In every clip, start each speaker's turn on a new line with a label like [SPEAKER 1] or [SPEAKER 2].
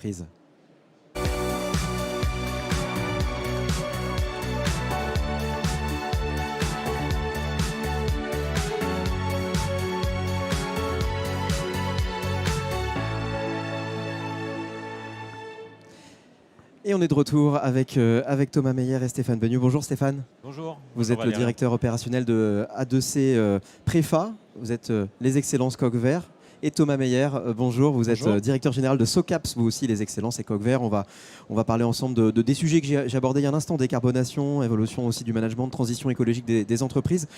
[SPEAKER 1] Prise. Et on est de retour avec Thomas Meyer et Stéphane Beugnot. Bonjour Stéphane.
[SPEAKER 2] Bonjour.
[SPEAKER 1] Vous êtes le directeur opérationnel de A2C Préfa. Vous êtes les excellences Coq Vert. Et Thomas Meyer, bonjour. Vous êtes directeur général de SOCAPS, vous aussi les excellences et Coq Vert. On va parler ensemble de des sujets que j'ai abordés il y a un instant, décarbonation, évolution aussi du management, transition écologique des entreprises.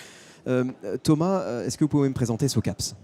[SPEAKER 1] Thomas, est-ce que vous pouvez me présenter SOCAPS ?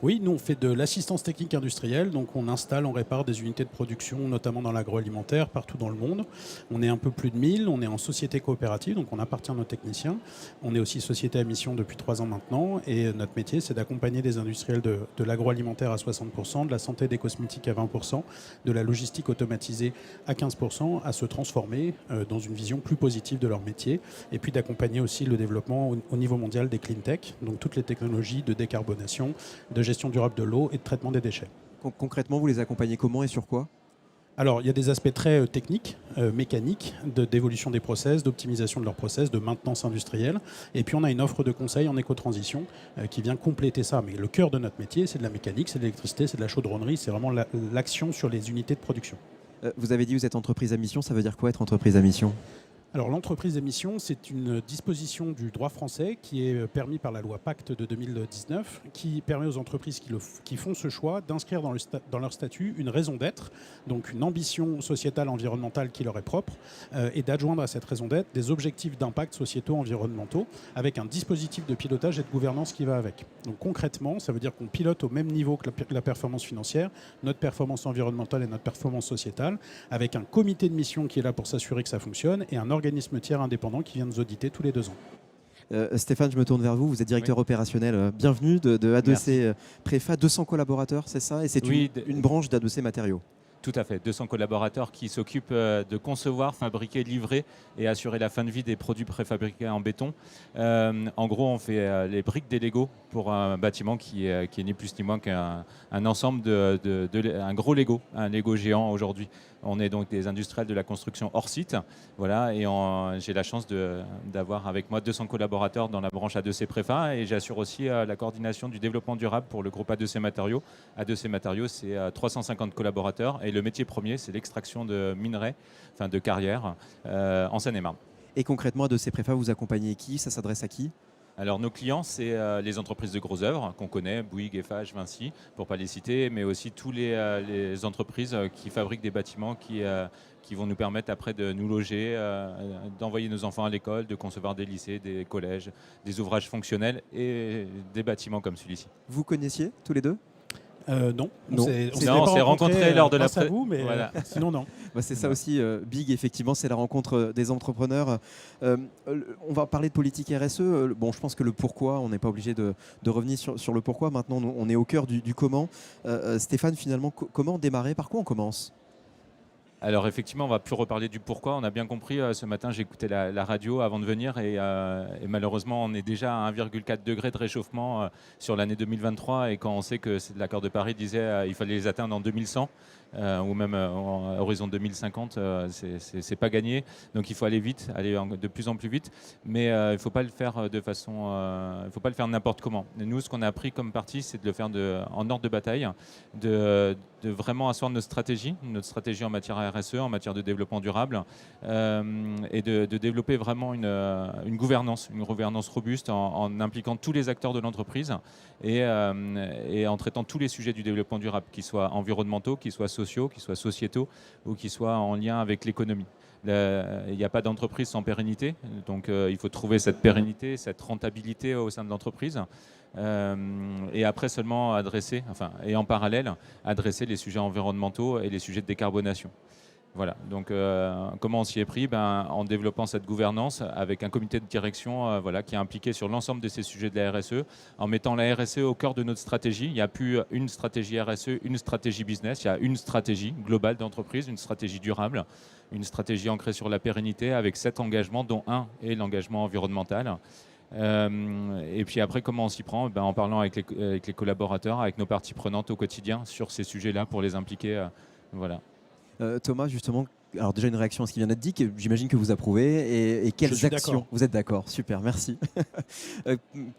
[SPEAKER 3] Oui, nous on fait de l'assistance technique industrielle, donc on installe, on répare des unités de production, notamment dans l'agroalimentaire, partout dans le monde. On est un peu plus de 1000, on est en société coopérative, donc on appartient à nos techniciens. On est aussi société à mission depuis 3 ans maintenant, et notre métier c'est d'accompagner des industriels de l'agroalimentaire à 60%, de la santé des cosmétiques à 20%, de la logistique automatisée à 15%, à se transformer dans une vision plus positive de leur métier, et puis d'accompagner aussi le développement au niveau mondial des clean tech, donc toutes les technologies de décarbonation, de gestion durable de l'eau et de traitement des déchets.
[SPEAKER 1] Concrètement, vous les accompagnez comment et sur quoi ?
[SPEAKER 3] Alors, il y a des aspects très techniques, mécaniques, d'évolution des process, d'optimisation de leurs process, de maintenance industrielle. Et puis, on a une offre de conseil en éco-transition qui vient compléter ça. Mais le cœur de notre métier, c'est de la mécanique, c'est de l'électricité, c'est de la chaudronnerie, c'est vraiment l'action sur les unités de production.
[SPEAKER 1] Vous avez dit que vous êtes entreprise à mission. Ça veut dire quoi être entreprise à mission ?
[SPEAKER 3] Alors l'entreprise à mission, c'est une disposition du droit français qui est permis par la loi Pacte de 2019, qui permet aux entreprises qui font ce choix d'inscrire dans leur statut une raison d'être, donc une ambition sociétale environnementale qui leur est propre, et d'adjoindre à cette raison d'être des objectifs d'impact sociétaux environnementaux avec un dispositif de pilotage et de gouvernance qui va avec. Donc concrètement, ça veut dire qu'on pilote au même niveau que la performance financière, notre performance environnementale et notre performance sociétale, avec un comité de mission qui est là pour s'assurer que ça fonctionne et un organisme tiers indépendant qui vient nous auditer tous les 2 ans.
[SPEAKER 1] Stéphane, je me tourne vers vous. Vous êtes directeur opérationnel. Bienvenue de A2C Préfa. 200 collaborateurs, c'est ça ? Et c'est une branche d'A2C Matériaux.
[SPEAKER 2] Tout à fait, 200 collaborateurs qui s'occupent de concevoir, fabriquer, livrer et assurer la fin de vie des produits préfabriqués en béton. En gros, on fait les briques des Lego pour un bâtiment qui est ni plus ni moins qu'un ensemble un gros Lego, un Lego géant aujourd'hui. On est donc des industriels de la construction hors site. Voilà, et j'ai la chance d'avoir avec moi 200 collaborateurs dans la branche A2C Préfa et j'assure aussi la coordination du développement durable pour le groupe A2C Matériaux. A2C Matériaux, c'est 350 collaborateurs et le métier premier, c'est l'extraction de minerais, enfin de carrières en Seine-et-Marne.
[SPEAKER 1] Et concrètement, A2C Préfa, vous accompagnez qui ? Ça s'adresse à qui ?
[SPEAKER 2] Alors nos clients, c'est les entreprises de gros œuvres qu'on connaît, Bouygues, Eiffage, Vinci, pour ne pas les citer, mais aussi tous les entreprises qui fabriquent des bâtiments qui vont nous permettre après de nous loger, d'envoyer nos enfants à l'école, de concevoir des lycées, des collèges, des ouvrages fonctionnels et des bâtiments comme celui-ci.
[SPEAKER 1] Vous connaissiez tous les deux ?
[SPEAKER 3] Non.
[SPEAKER 2] On s'est rencontrés lors de la
[SPEAKER 3] à vous, mais
[SPEAKER 2] voilà.
[SPEAKER 3] Sinon non.
[SPEAKER 1] C'est ça aussi, Big, effectivement, c'est la rencontre des entrepreneurs. On va parler de politique RSE. Bon, je pense que le pourquoi, on n'est pas obligé de revenir sur le pourquoi. Maintenant, on est au cœur du comment. Stéphane, finalement, comment démarrer ? Par quoi on commence ?
[SPEAKER 2] Alors effectivement, on va plus reparler du pourquoi. On a bien compris, ce matin, j'ai écouté la radio avant de venir et malheureusement, on est déjà à 1,4 degré de réchauffement sur l'année 2023 et quand on sait que l'accord de Paris disait qu'il fallait les atteindre en 2100 ou même à horizon 2050, c'est pas gagné. Donc il faut aller vite, aller de plus en plus vite, mais il ne faut pas le faire de façon, il faut pas le faire n'importe comment. Et nous, ce qu'on a appris comme parti, c'est de le faire en ordre de bataille, de vraiment asseoir notre stratégie en matière RSE, en matière de développement durable, et de développer vraiment une gouvernance robuste en impliquant tous les acteurs de l'entreprise et en traitant tous les sujets du développement durable, qu'ils soient environnementaux, qu'ils soient sociaux, qu'ils soient sociétaux ou qu'ils soient en lien avec l'économie. Il n'y a pas d'entreprise sans pérennité, donc il faut trouver cette pérennité, cette rentabilité au sein de l'entreprise. Et après seulement et en parallèle, adresser les sujets environnementaux et les sujets de décarbonation. Voilà, donc comment on s'y est pris ? En développant cette gouvernance avec un comité de direction qui est impliqué sur l'ensemble de ces sujets de la RSE, en mettant la RSE au cœur de notre stratégie. Il n'y a plus une stratégie RSE, une stratégie business, il y a une stratégie globale d'entreprise, une stratégie durable, une stratégie ancrée sur la pérennité avec 7 engagements, dont un est l'engagement environnemental. Et puis après, comment on s'y prend ? En parlant avec les collaborateurs, avec nos parties prenantes au quotidien sur ces sujets-là pour les impliquer. Voilà.
[SPEAKER 1] Thomas, justement, alors déjà une réaction à ce qui vient d'être dit, que j'imagine que vous approuvez, et quelles
[SPEAKER 3] Je suis
[SPEAKER 1] actions
[SPEAKER 3] d'accord.
[SPEAKER 1] vous êtes d'accord, super, merci.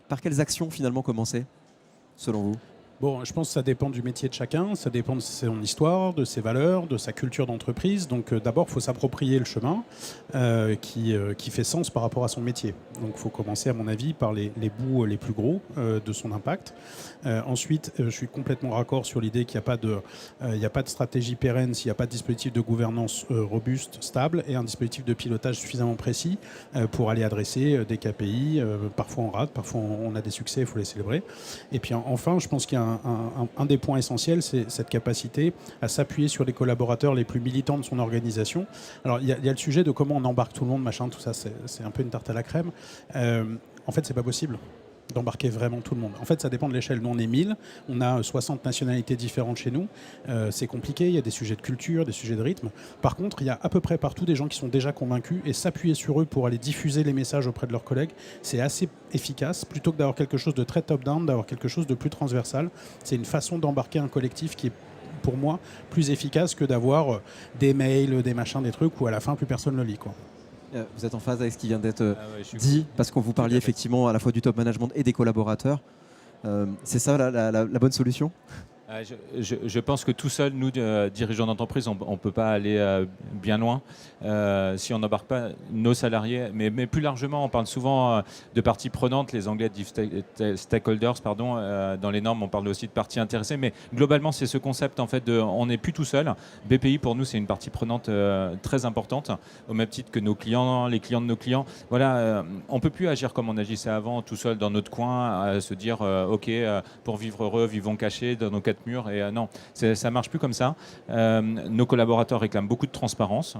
[SPEAKER 1] Par quelles actions finalement commencer, selon vous?
[SPEAKER 3] Bon, je pense que ça dépend du métier de chacun, ça dépend de son histoire, de ses valeurs, de sa culture d'entreprise. Donc d'abord, il faut s'approprier le chemin qui fait sens par rapport à son métier. Donc il faut commencer, à mon avis, par les bouts les plus gros de son impact. Ensuite, je suis complètement raccord sur l'idée qu'il n'y a pas de stratégie pérenne s'il n'y a pas de dispositif de gouvernance robuste, stable, et un dispositif de pilotage suffisamment précis pour aller adresser des KPI. Parfois on rate, parfois on a des succès, il faut les célébrer. Et puis enfin, je pense qu'il y a un des points essentiels, c'est cette capacité à s'appuyer sur les collaborateurs les plus militants de son organisation. Alors il y a le sujet de comment on embarque tout le monde, machin, tout ça, c'est un peu une tarte à la crème. En fait, c'est pas possible d'embarquer vraiment tout le monde. En fait, ça dépend de l'échelle. Nous, on est 1000, on a 60 nationalités différentes chez nous. C'est compliqué, il y a des sujets de culture, des sujets de rythme. Par contre, il y a à peu près partout des gens qui sont déjà convaincus, et s'appuyer sur eux pour aller diffuser les messages auprès de leurs collègues, c'est assez efficace. Plutôt que d'avoir quelque chose de très top-down, d'avoir quelque chose de plus transversal. C'est une façon d'embarquer un collectif qui est, pour moi, plus efficace que d'avoir des mails, des machins, des trucs où à la fin, plus personne ne le lit, quoi.
[SPEAKER 1] Vous êtes en phase avec ce qui vient d'être
[SPEAKER 2] Ouais,
[SPEAKER 1] dit, parce qu'on vous parliez effectivement à la fois du top management et des collaborateurs. C'est ça la bonne solution?
[SPEAKER 2] Je pense que tout seul, nous, dirigeants d'entreprise, on ne peut pas aller bien loin si on n'embarque pas nos salariés. Mais plus largement, on parle souvent de parties prenantes. Les Anglais disent stakeholders, pardon. Dans les normes, on parle aussi de parties intéressées. Mais globalement, c'est ce concept en fait on n'est plus tout seul. BPI, pour nous, c'est une partie prenante très importante, au même titre que nos clients, les clients de nos clients. Voilà, on ne peut plus agir comme on agissait avant, tout seul dans notre coin, à se dire OK, pour vivre heureux, vivons cachés dans nos quatre murs. Et non, ça marche plus comme ça. Nos collaborateurs réclament beaucoup de transparence.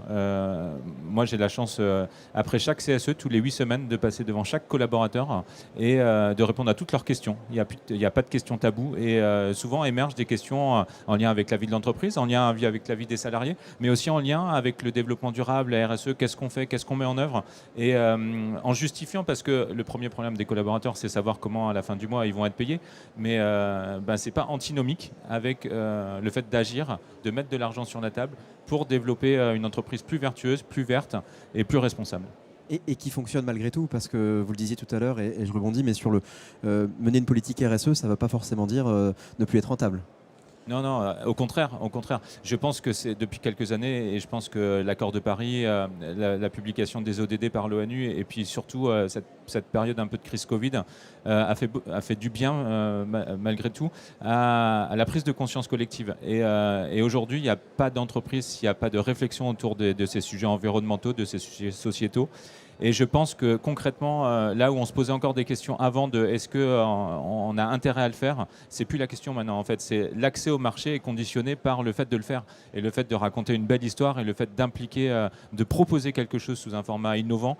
[SPEAKER 2] Moi, j'ai la chance, après chaque CSE, tous les 8 semaines, de passer devant chaque collaborateur et de répondre à toutes leurs questions. Il n'y a pas de questions taboues, et souvent émergent des questions en lien avec la vie de l'entreprise, en lien avec la vie des salariés, mais aussi en lien avec le développement durable, la RSE, qu'est-ce qu'on fait, qu'est-ce qu'on met en œuvre, et en justifiant, parce que le premier problème des collaborateurs, c'est savoir comment à la fin du mois ils vont être payés, mais c'est pas antinomique avec le fait d'agir, de mettre de l'argent sur la table pour développer une entreprise plus vertueuse, plus verte et plus responsable.
[SPEAKER 1] Et qui fonctionne malgré tout, parce que vous le disiez tout à l'heure, et je rebondis, mais sur mener une politique RSE, ça ne veut pas forcément dire ne plus être rentable.
[SPEAKER 2] Non, non, au contraire. Je pense que c'est depuis quelques années, et je pense que l'accord de Paris, la publication des ODD par l'ONU, et puis surtout cette période un peu de crise Covid a fait du bien, malgré tout, à la prise de conscience collective. Et aujourd'hui, il n'y a pas d'entreprise, il n'y a pas de réflexion autour de ces sujets environnementaux, de ces sujets sociétaux. Et je pense que concrètement, là où on se posait encore des questions avant de est-ce qu'on a intérêt à le faire, c'est plus la question maintenant. En fait, c'est l'accès au marché est conditionné par le fait de le faire, et le fait de raconter une belle histoire, et le fait d'impliquer, de proposer quelque chose sous un format innovant,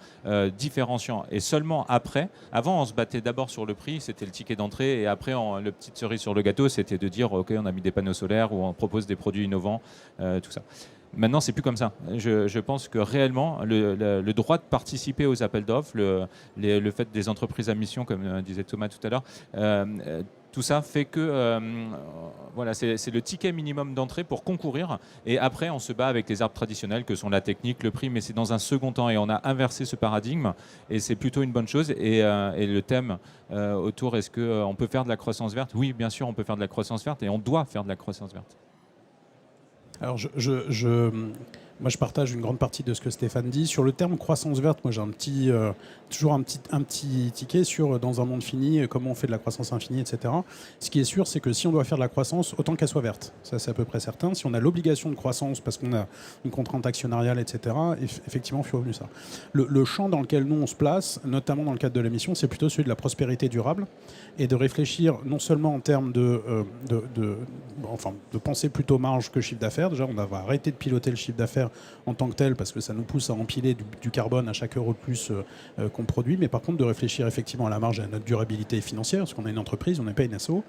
[SPEAKER 2] différenciant. Et seulement après, avant on se battait d'abord sur le prix, c'était le ticket d'entrée, et après le petite cerise sur le gâteau, c'était de dire ok, on a mis des panneaux solaires ou on propose des produits innovants, tout ça. Maintenant, c'est plus comme ça. Je pense que réellement, le droit de participer aux appels d'offres, le fait des entreprises à mission, comme disait Thomas tout à l'heure, tout ça fait que voilà, c'est le ticket minimum d'entrée pour concourir. Et après, on se bat avec les arbres traditionnels que sont la technique, le prix, mais c'est dans un second temps. Et on a inversé ce paradigme, et c'est plutôt une bonne chose. Et le thème autour, est-ce qu'on peut faire de la croissance verte? Oui, bien sûr, on peut faire de la croissance verte, et on doit faire de la croissance verte.
[SPEAKER 3] Alors, moi, je partage une grande partie de ce que Stéphane dit. Sur le terme croissance verte, moi, j'ai toujours un petit ticket sur, dans un monde fini, comment on fait de la croissance infinie, etc. Ce qui est sûr, c'est que si on doit faire de la croissance, autant qu'elle soit verte. Ça, c'est à peu près certain. Si on a l'obligation de croissance parce qu'on a une contrainte actionnariale, etc., effectivement, il faut revenu ça. Le champ dans lequel nous, on se place, notamment dans le cadre de la mission, c'est plutôt celui de la prospérité durable, et de réfléchir non seulement en termes de penser plutôt marge que chiffre d'affaires. Déjà, on va arrêter de piloter le chiffre d'affaires nécessaire en tant que tel, parce que ça nous pousse à empiler du carbone à chaque euro de plus qu'on produit, mais par contre de réfléchir effectivement à la marge et à notre durabilité financière, parce qu'on est une entreprise, on n'est pas une asso,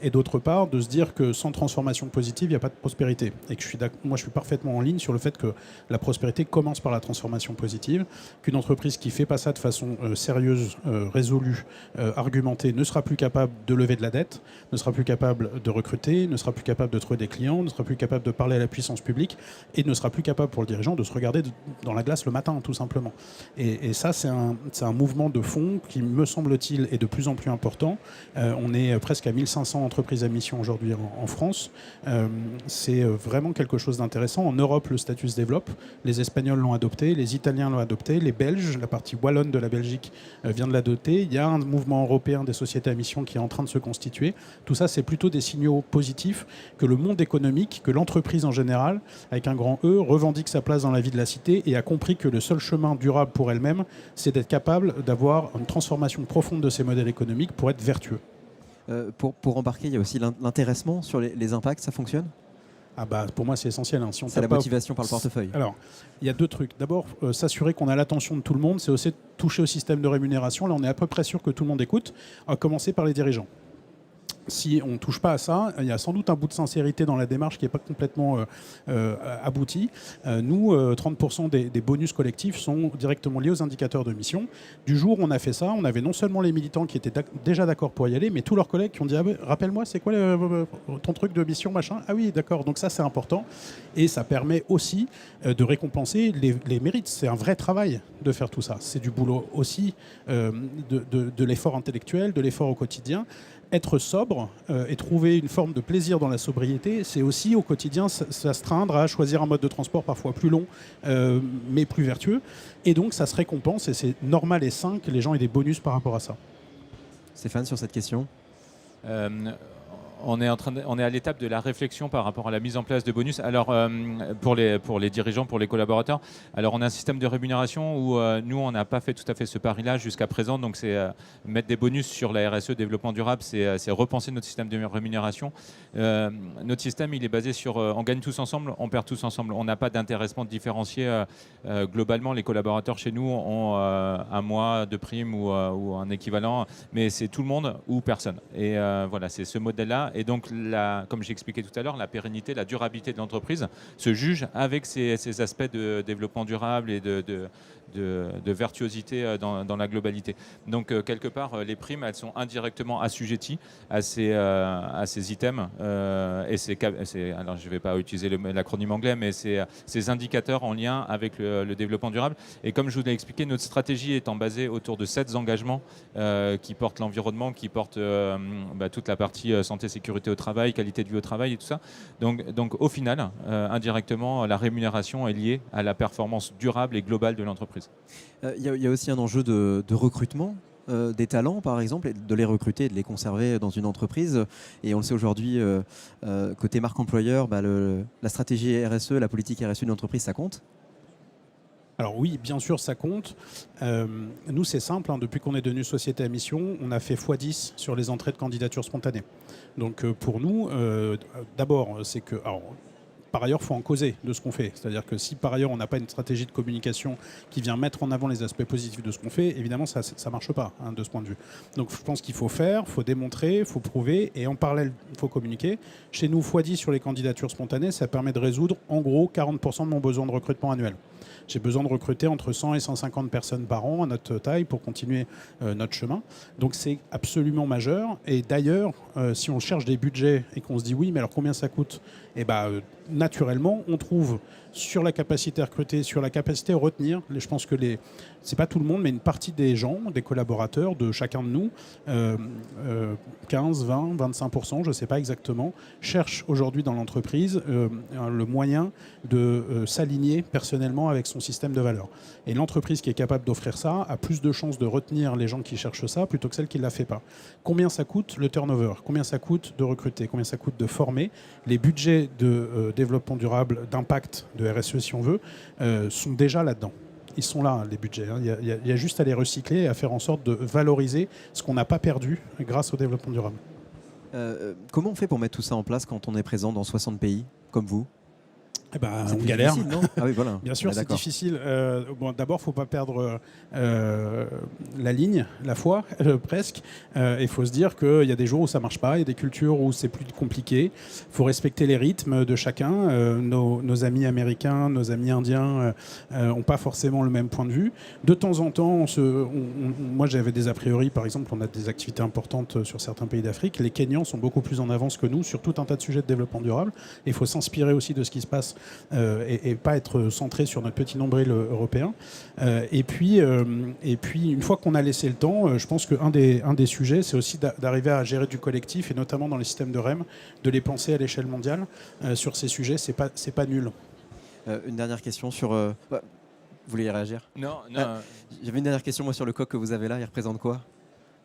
[SPEAKER 3] et d'autre part de se dire que sans transformation positive, il n'y a pas de prospérité. Et que moi je suis parfaitement en ligne sur le fait que la prospérité commence par la transformation positive, qu'une entreprise qui ne fait pas ça de façon sérieuse, résolue, argumentée, ne sera plus capable de lever de la dette, ne sera plus capable de recruter, ne sera plus capable de trouver des clients, ne sera plus capable de parler à la puissance publique et ne sera plus capable pour le dirigeant de se regarder dans la glace le matin, tout simplement. Et ça, c'est un mouvement de fond qui, me semble-t-il, est de plus en plus important. On est presque à 1500 entreprises à mission aujourd'hui en France. C'est vraiment quelque chose d'intéressant. En Europe, le statut se développe. Les Espagnols l'ont adopté, les Italiens l'ont adopté, les Belges, la partie wallonne de la Belgique vient de l'adopter. Il y a un mouvement européen des sociétés à mission qui est en train de se constituer. Tout ça, c'est plutôt des signaux positifs que le monde économique, que l'entreprise en général, avec un grand E, revendique sa place dans la vie de la cité et a compris que le seul chemin durable pour elle-même, c'est d'être capable d'avoir une transformation profonde de ses modèles économiques pour être vertueux.
[SPEAKER 1] Pour embarquer, il y a aussi l'intéressement sur les impacts, ça fonctionne ?
[SPEAKER 3] Pour moi, c'est essentiel. Hein.
[SPEAKER 1] C'est la motivation par le portefeuille.
[SPEAKER 3] Alors, il y a deux trucs. D'abord, s'assurer qu'on a l'attention de tout le monde, c'est aussi toucher au système de rémunération. Là, on est à peu près sûr que tout le monde écoute, à commencer par les dirigeants. Si on ne touche pas à ça, il y a sans doute un bout de sincérité dans la démarche qui n'est pas complètement abouti. Nous, 30% des bonus collectifs sont directement liés aux indicateurs de mission. Du jour où on a fait ça, on avait non seulement les militants qui étaient déjà d'accord pour y aller, mais tous leurs collègues qui ont dit rappelle-moi, c'est quoi ton truc de mission, machin ? Ah oui, d'accord, donc ça c'est important. Et ça permet aussi de récompenser les mérites. C'est un vrai travail de faire tout ça. C'est du boulot aussi de l'effort intellectuel, de l'effort au quotidien. Être sobre et trouver une forme de plaisir dans la sobriété, c'est aussi au quotidien s'astreindre à choisir un mode de transport parfois plus long, mais plus vertueux. Et donc ça se récompense et c'est normal et sain que les gens aient des bonus par rapport à ça.
[SPEAKER 1] Stéphane, sur cette question
[SPEAKER 2] on est à l'étape de la réflexion par rapport à la mise en place de bonus. Alors, pour les dirigeants, pour les collaborateurs, alors on a un système de rémunération où nous, on n'a pas fait tout à fait ce pari-là jusqu'à présent. Donc, c'est mettre des bonus sur la RSE, développement durable, c'est repenser notre système de rémunération. Notre système, il est basé sur on gagne tous ensemble, on perd tous ensemble. On n'a pas d'intéressement différencié. Globalement, les collaborateurs chez nous ont un mois de prime ou un équivalent, mais c'est tout le monde ou personne. Et voilà, c'est ce modèle-là. Et donc, comme j'ai expliqué tout à l'heure, la pérennité, la durabilité de l'entreprise se juge avec ces aspects de développement durable et de vertuosité dans la globalité. Donc, quelque part, les primes, elles sont indirectement assujetties à ces items. Alors, je ne vais pas utiliser l'acronyme anglais, mais ces indicateurs en lien avec le développement durable. Et comme je vous l'ai expliqué, notre stratégie étant basée autour de 7 engagements qui portent l'environnement, qui portent toute la partie santé, sécurité au travail, qualité de vie au travail et tout ça. Donc au final, indirectement, la rémunération est liée à la performance durable et globale de l'entreprise.
[SPEAKER 1] Il y a aussi un enjeu de recrutement des talents, par exemple, et de les recruter et de les conserver dans une entreprise. Et on le sait aujourd'hui, côté marque employeur, la stratégie RSE, la politique RSE d'une entreprise, ça compte ?
[SPEAKER 3] Alors oui, bien sûr, ça compte. Nous, c'est simple. Depuis qu'on est devenu société à mission, on a fait x10 sur les entrées de candidatures spontanées. Donc pour nous, d'abord, c'est que... Alors, par ailleurs, il faut en causer de ce qu'on fait. C'est-à-dire que si par ailleurs on n'a pas une stratégie de communication qui vient mettre en avant les aspects positifs de ce qu'on fait, évidemment ça ne marche pas de ce point de vue. Donc je pense qu'il faut faire, il faut démontrer, il faut prouver et en parallèle il faut communiquer. Chez nous, x10 sur les candidatures spontanées, ça permet de résoudre en gros 40% de mon besoin de recrutement annuel. J'ai besoin de recruter entre 100 et 150 personnes par an à notre taille pour continuer notre chemin. Donc c'est absolument majeur. Et d'ailleurs, si on cherche des budgets et qu'on se dit oui, mais alors combien ça coûte ? Naturellement, on trouve sur la capacité à recruter, sur la capacité à retenir. Je pense que c'est pas tout le monde, mais une partie des gens, des collaborateurs de chacun de nous, 15, 20, 25%, je ne sais pas exactement, cherchent aujourd'hui dans l'entreprise le moyen de s'aligner personnellement avec son système de valeurs. Et l'entreprise qui est capable d'offrir ça a plus de chances de retenir les gens qui cherchent ça plutôt que celle qui ne la fait pas. Combien ça coûte le turnover ? Combien ça coûte de recruter ? Combien ça coûte de former ? Les budgets de développement durable, d'impact, de RSE si on veut, sont déjà là-dedans. Ils sont là, les budgets. Il y a juste à les recycler et à faire en sorte de valoriser ce qu'on n'a pas perdu grâce au développement durable.
[SPEAKER 1] Comment on fait pour mettre tout ça en place quand on est présent dans 60 pays, comme vous ?
[SPEAKER 3] On galère.
[SPEAKER 1] Non ah oui, voilà.
[SPEAKER 3] Bien sûr, c'est difficile. D'abord, il ne faut pas perdre la ligne, la foi, presque. Il faut se dire qu'il y a des jours où ça ne marche pas, il y a des cultures où c'est plus compliqué. Il faut respecter les rythmes de chacun. Nos amis américains, nos amis indiens n'ont pas forcément le même point de vue. De temps en temps, moi j'avais des a priori, par exemple, on a des activités importantes sur certains pays d'Afrique. Les Kenyans sont beaucoup plus en avance que nous sur tout un tas de sujets de développement durable. Il faut s'inspirer aussi de ce qui se passe et pas être centré sur notre petit nombril européen. Et puis, une fois qu'on a laissé le temps, je pense qu'un des sujets, c'est aussi d'arriver à gérer du collectif, et notamment dans les systèmes de REM, de les penser à l'échelle mondiale. Sur ces sujets, c'est pas nul.
[SPEAKER 1] Une dernière question sur... vous voulez y réagir?
[SPEAKER 2] Non.
[SPEAKER 1] J'avais une dernière question moi, sur le coq que vous avez là. Il représente quoi?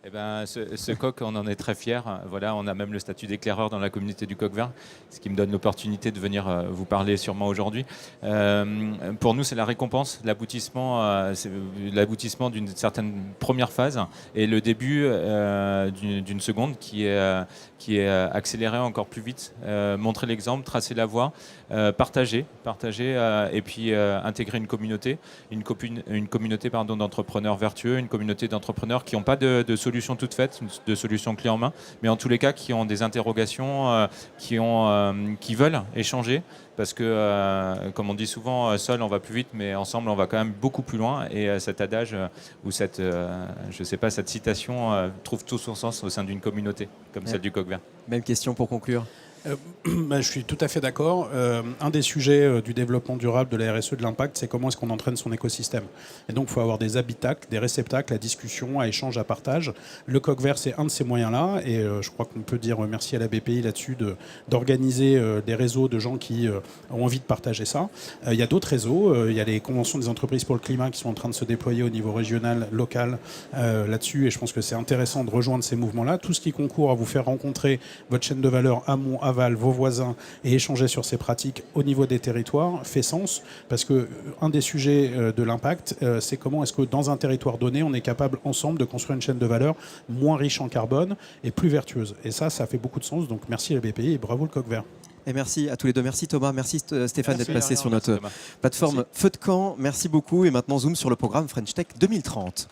[SPEAKER 2] Eh ben, ce coq, on en est très fiers. Voilà, on a même le statut d'éclaireur dans la communauté du coq vert, ce qui me donne l'opportunité de venir vous parler sûrement aujourd'hui. Pour nous, c'est la récompense, l'aboutissement d'une certaine première phase et le début d'une seconde qui est accélérée encore plus vite. Montrer l'exemple, tracer la voie, partager et puis intégrer une communauté d'entrepreneurs vertueux, une communauté d'entrepreneurs qui n'ont pas de solutions toutes faites, de solutions clés en main, mais en tous les cas qui ont des interrogations, qui veulent échanger, parce que, comme on dit souvent, seul on va plus vite, mais ensemble on va quand même beaucoup plus loin. Et cet adage ou cette citation trouve tout son sens au sein d'une communauté comme celle du coq vert.
[SPEAKER 1] Même question pour conclure.
[SPEAKER 3] Je suis tout à fait d'accord. Un des sujets du développement durable, de la RSE, de l'impact, c'est comment est-ce qu'on entraîne son écosystème. Et donc, il faut avoir des habitacles, des réceptacles à discussion, à échange, à partage. Le coq vert, c'est un de ces moyens-là. Et je crois qu'on peut dire merci à la BPI là-dessus d'organiser des réseaux de gens qui ont envie de partager ça. Il y a d'autres réseaux. Il y a les conventions des entreprises pour le climat qui sont en train de se déployer au niveau régional, local là-dessus. Et je pense que c'est intéressant de rejoindre ces mouvements-là. Tout ce qui concourt à vous faire rencontrer votre chaîne de valeur amont, aval, vos voisins, et échanger sur ces pratiques au niveau des territoires fait sens, parce que un des sujets de l'impact, c'est comment est-ce que dans un territoire donné, on est capable ensemble de construire une chaîne de valeur moins riche en carbone et plus vertueuse. Et ça fait beaucoup de sens. Donc merci à la BPI et bravo le coq vert.
[SPEAKER 1] Et merci à tous les deux. Merci Thomas, merci Stéphane d'être passé sur notre plateforme Feu de Camp. Merci beaucoup. Et maintenant, zoom sur le programme French Tech 2030.